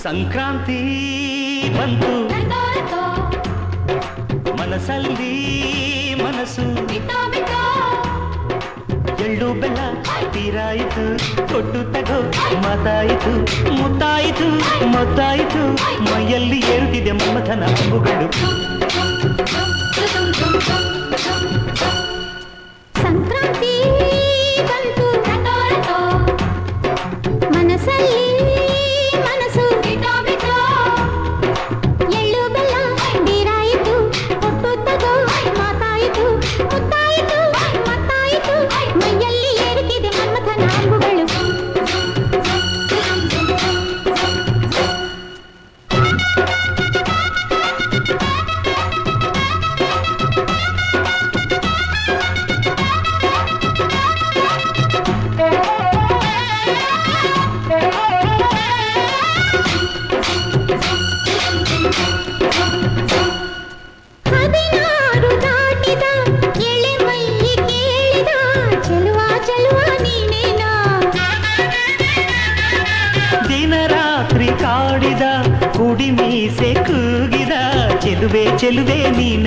ಸಂಕ್ರಾಂತಿ ಬಂತು ಮನಸ್ಸಲ್ಲಿ ಮನಸ್ಸು ಎಳ್ಳು ಬೆಲ್ಲ ತೀರಾಯಿತು ಕೊಟ್ಟು ತಗೋ ಮಾತಾಯಿತು ಮುತ್ತಾಯಿತು ಮೊತ್ತಾಯಿತು ಮೈಯಲ್ಲಿ ಏರುತ್ತಿದೆ ಮಮಥನ ಅಂಬುಗಳು ಸಂಕ್ರಾಂತಿ ಬಂತು ಮನಸ್ಸಲ್ಲಿ ಮನಸ್ಸು ಎಳ್ಳು ಬೆಲ್ಲ ತೀರಾಯಿತು ಕೊಟ್ಟು ತಗೋ ಮಾತಾಯಿತು ಮುತ್ತಾಯಿತು ಮತ್ತಾಯಿತು ಮೈಯಲ್ಲಿ ಏರುತ್ತಿದೆ ಮನ್ಮಥನ ಅಂಬುಗಳು ಹದಿನಾರು ದಾಟಿದ ಎಳೆ ಮೈ ಕೇಳಿದ ಚೆಲುವ ಚೆಲುವ ನೀನೇನಾ ದಿನ ರಾತ್ರಿ ಕಾಡಿದ ಕುಡಿ ಮೀಸೆ ಕೂಗಿದ ಚೆಲುವೆ ಚೆಲುವೆ ನೀನೆ